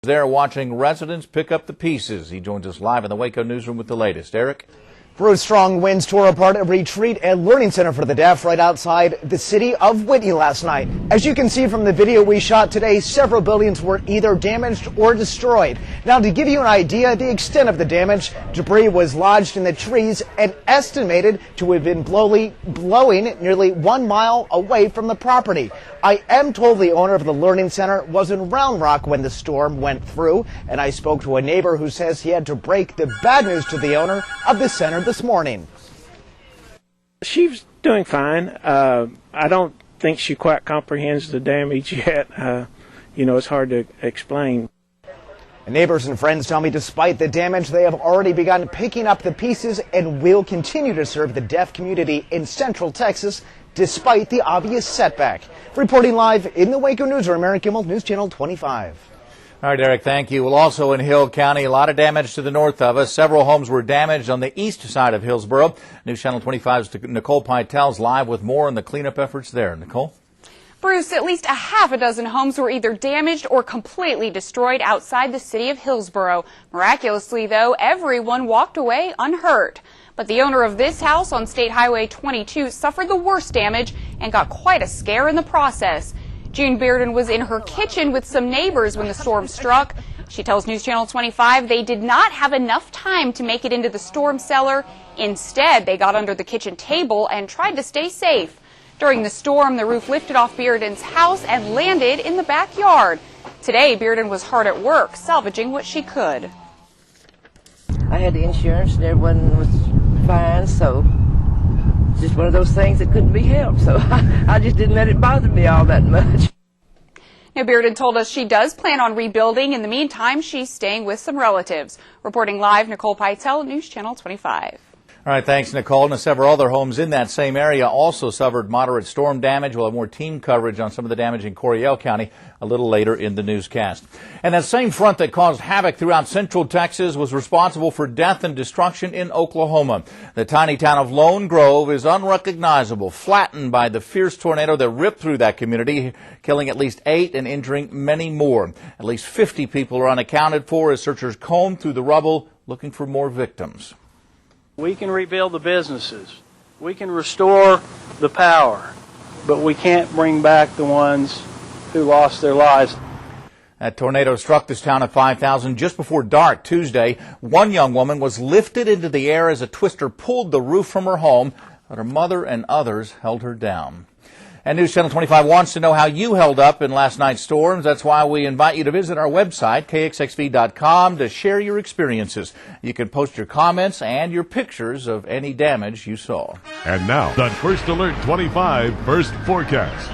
There watching residents pick up the pieces. He joins us live in the Waco newsroom with the latest. Eric? Bruce, strong winds tore apart a retreat and learning center for the deaf right outside the city of Whitney last night. As you can see from the video we shot today, several buildings were either damaged or destroyed. Now, to give you an idea of the extent of the damage, debris was lodged in the trees and estimated to have been blowing nearly 1 mile away from the property. I am told the owner of the learning center was in Round Rock when the storm went through, and I spoke to a neighbor who says he had to break the bad news to the owner of the center this morning. She's doing fine. I don't think she quite comprehends the damage yet. It's hard to explain. Neighbors and friends tell me despite the damage, they have already begun picking up the pieces and will continue to serve the deaf community in Central Texas despite the obvious setback. Reporting live in the Waco newsroom, Eric Gimmel, News Channel 25. All right, Eric, thank you. Well, also in Hill County, a lot of damage to the north of us. Several homes were damaged on the east side of Hillsboro. News Channel 25's Nicole Pytel's live with more on the cleanup efforts there. Nicole? Bruce, at least a half a dozen homes were either damaged or completely destroyed outside the city of Hillsboro. Miraculously, though, everyone walked away unhurt. But the owner of this house on State Highway 22 suffered the worst damage and got quite a scare in the process. June Bearden was in her kitchen with some neighbors when the storm struck. She tells News Channel 25 they did not have enough time to make it into the storm cellar. Instead, they got under the kitchen table and tried to stay safe. During the storm, the roof lifted off Bearden's house and landed in the backyard. Today, Bearden was hard at work, salvaging what she could. I had the insurance and everyone was fine, so it's just one of those things that couldn't be helped. So I just didn't let it bother me all that much. Now, Bearden told us she does plan on rebuilding. In the meantime, she's staying with some relatives. Reporting live, Nicole Pytel, News Channel 25. All right, thanks, Nicole. And several other homes in that same area also suffered moderate storm damage. We'll have more team coverage on some of the damage in Coryell County a little later in the newscast. And that same front that caused havoc throughout central Texas was responsible for death and destruction in Oklahoma. The tiny town of Lone Grove is unrecognizable, flattened by the fierce tornado that ripped through that community, killing at least 8 and injuring many more. At least 50 people are unaccounted for as searchers comb through the rubble looking for more victims. We can rebuild the businesses. We can restore the power, but we can't bring back the ones who lost their lives. That tornado struck this town of 5,000 just before dark Tuesday. One young woman was lifted into the air as a twister pulled the roof from her home, but her mother and others held her down. And News Channel 25 wants to know how you held up in last night's storms. That's why we invite you to visit our website, kxxv.com, to share your experiences. You can post your comments and your pictures of any damage you saw. And now, the First Alert 25 First Forecast.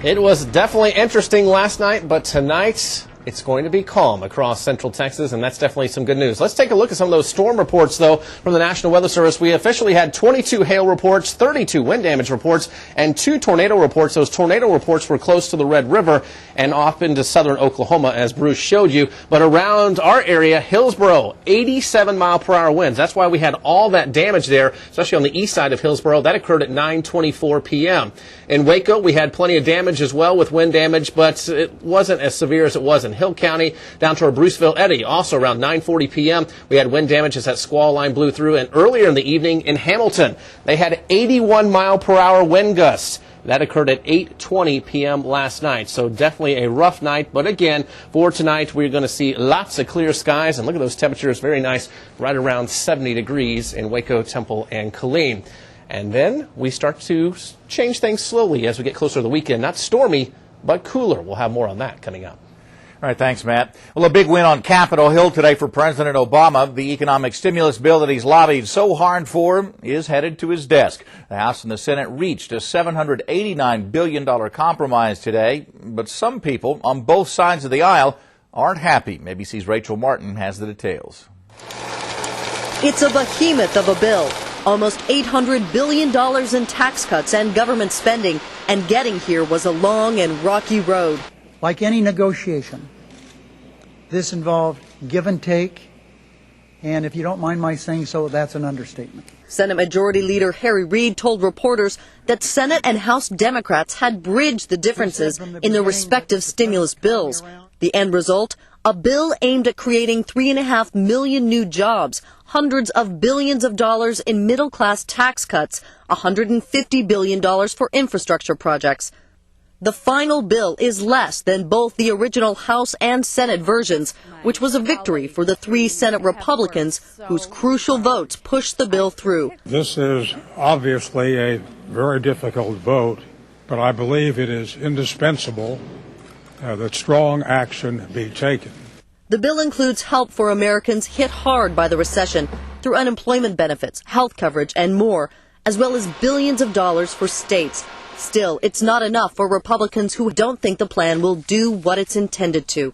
It was definitely interesting last night, but tonight it's going to be calm across central Texas, and that's definitely some good news. Let's take a look at some of those storm reports, though, from the National Weather Service. We officially had 22 hail reports, 32 wind damage reports, and 2 tornado reports. Those tornado reports were close to the Red River and off into southern Oklahoma, as Bruce showed you. But around our area, Hillsboro, 87-mile-per-hour winds. That's why we had all that damage there, especially on the east side of Hillsboro. That occurred at 9:24 p.m. In Waco, we had plenty of damage as well with wind damage, but it wasn't as severe as it was in Hill County. Down toward Bruceville Eddy, also around 9:40 p.m. we had wind damage as that squall line blew through. And earlier in the evening in Hamilton, they had 81-mile-per-hour wind gusts. That occurred at 8:20 p.m. last night. So definitely a rough night. But again, for tonight, we're going to see lots of clear skies. And look at those temperatures, very nice, right around 70 degrees in Waco, Temple, and Killeen. And then we start to change things slowly as we get closer to the weekend. Not stormy, but cooler. We'll have more on that coming up. All right, thanks, Matt. Well, a big win on Capitol Hill today for President Obama. The economic stimulus bill that he's lobbied so hard for is headed to his desk. The House and the Senate reached a $789 billion compromise today, but some people on both sides of the aisle aren't happy. ABC's Rachel Martin has the details. It's a behemoth of a bill. Almost $800 billion in tax cuts and government spending, and getting here was a long and rocky road. Like any negotiation, this involved give and take, and if you don't mind my saying so, that's an understatement. Senate Majority Leader Harry Reid told reporters that Senate and House Democrats had bridged the differences in their respective stimulus bills. The end result? A bill aimed at creating 3.5 million new jobs, hundreds of billions of dollars in middle-class tax cuts, $150 billion for infrastructure projects. The final bill is less than both the original House and Senate versions, which was a victory for the 3 Senate Republicans whose crucial votes pushed the bill through. This is obviously a very difficult vote, but I believe it is indispensable that strong action be taken. The bill includes help for Americans hit hard by the recession through unemployment benefits, health coverage, and more, as well as billions of dollars for states. Still, it's not enough for Republicans who don't think the plan will do what it's intended to.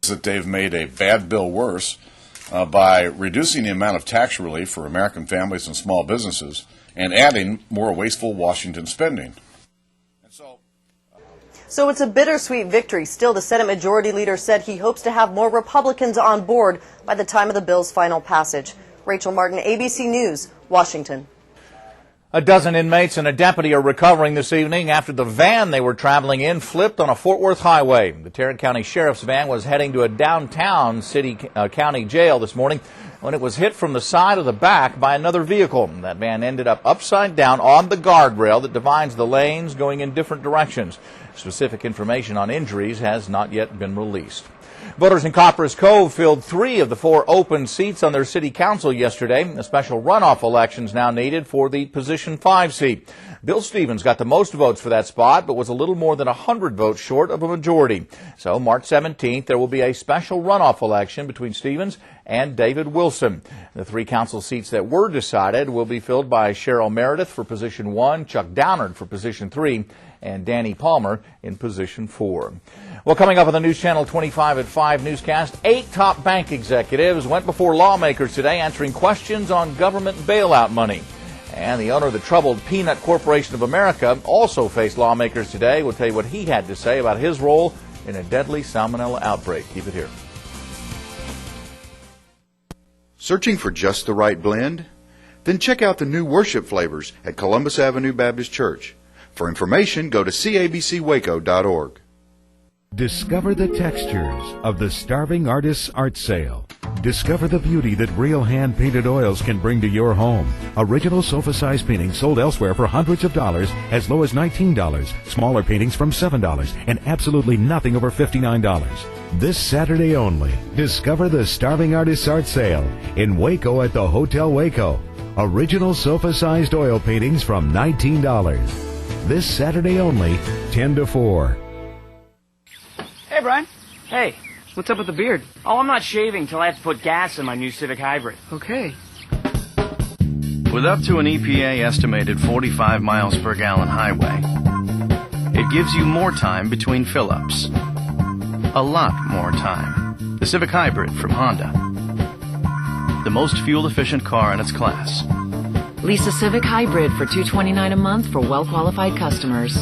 That they've made a bad bill worse by reducing the amount of tax relief for American families and small businesses and adding more wasteful Washington spending. So it's a bittersweet victory. Still, the Senate Majority Leader said he hopes to have more Republicans on board by the time of the bill's final passage. Rachel Martin, ABC News, Washington. A dozen inmates and a deputy are recovering this evening after the van they were traveling in flipped on a Fort Worth highway. The Tarrant County Sheriff's van was heading to a downtown county jail this morning when it was hit from the side of the back by another vehicle. That van ended up upside down on the guardrail that divides the lanes going in different directions. Specific information on injuries has not yet been released. Voters in Copperas Cove filled 3 of the 4 open seats on their city council yesterday. A special runoff election is now needed for the position 5 seat. Bill Stevens got the most votes for that spot, but was a little more than 100 votes short of a majority. So March 17th, there will be a special runoff election between Stevens and David Wilson. The 3 council seats that were decided will be filled by Cheryl Meredith for position 1, Chuck Downard for position 3, and Danny Palmer in position 4. Well, coming up on the News Channel 25 at 5 newscast, 8 top bank executives went before lawmakers today answering questions on government bailout money. And the owner of the troubled Peanut Corporation of America also faced lawmakers today. We'll tell you what he had to say about his role in a deadly salmonella outbreak. Keep it here. Searching for just the right blend? Then check out the new worship flavors at Columbus Avenue Baptist Church. For information, go to cabcwaco.org. Discover the textures of the Starving Artists Art Sale. Discover the beauty that real hand-painted oils can bring to your home. Original sofa-size paintings sold elsewhere for hundreds of dollars as low as $19. Smaller paintings from $7 and absolutely nothing over $59. This Saturday only, discover the Starving Artists Art Sale in Waco at the Hotel Waco. Original sofa-sized oil paintings from $19. This Saturday only, 10 to 4. Hey, Brian. Hey, what's up with the beard? Oh, I'm not shaving till I have to put gas in my new Civic Hybrid. Okay. With up to an EPA estimated 45 miles per gallon highway, it gives you more time between fill-ups. A lot more time. The Civic Hybrid from Honda. The most fuel-efficient car in its class. Lease a Civic Hybrid for $229 a month for well-qualified customers.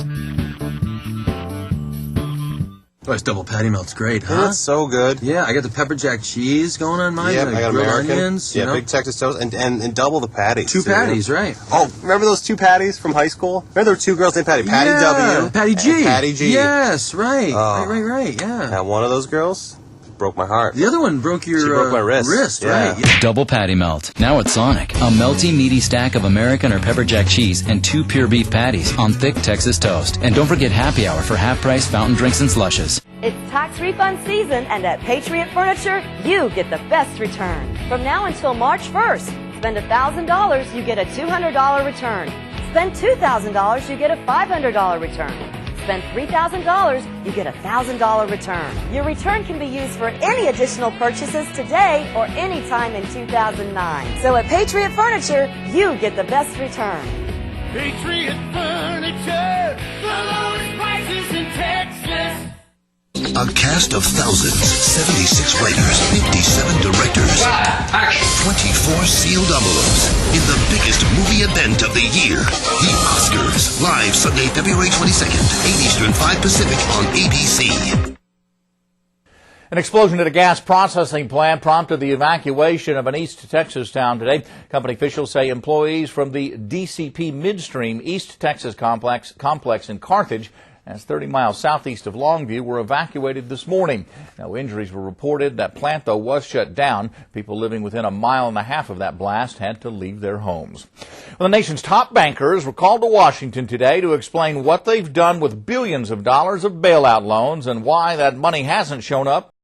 Oh, this double patty melt's great, huh? Yeah, it's so good. Yeah, I got the pepper jack cheese going on mine. Yeah, I got grilled American. onions. Yeah, big Texas toast, and double the patties. 2 patties, right? Oh, remember those 2 patties from high school? Remember there were 2 girls named Patty? Patty W. Patty G. And Patty G. Yes, right. Right, yeah. Now, one of those girls broke my heart. The other one broke your she broke my wrist. Right. Yeah. Double patty melt. Now at Sonic. A melty, meaty stack of American or pepper jack cheese and 2 pure beef patties on thick Texas toast. And don't forget happy hour for half-price fountain drinks and slushes. It's tax refund season, and at Patriot Furniture, you get the best return. From now until March 1st, spend $1,000, you get a $200 return. Spend $2,000, you get a $500 return. Spend $3,000, you get a $1,000 return. Your return can be used for any additional purchases today or any time in 2009. So at Patriot Furniture, you get the best return. Patriot Furniture, the lowest prices in Texas. A cast of thousands, 76 writers, 57 directors, 24 sealed envelopes in the biggest movie event of the year, the Oscars. Live Sunday, February 22nd, 8 Eastern, 5 Pacific on ABC. An explosion at a gas processing plant prompted the evacuation of an East Texas town today. Company officials say employees from the DCP Midstream East Texas complex in Carthage as 30 miles southeast of Longview were evacuated this morning. No injuries were reported. That plant, though, was shut down. People living within a mile and a half of that blast had to leave their homes. Well, the nation's top bankers were called to Washington today to explain what they've done with billions of dollars of bailout loans and why that money hasn't shown up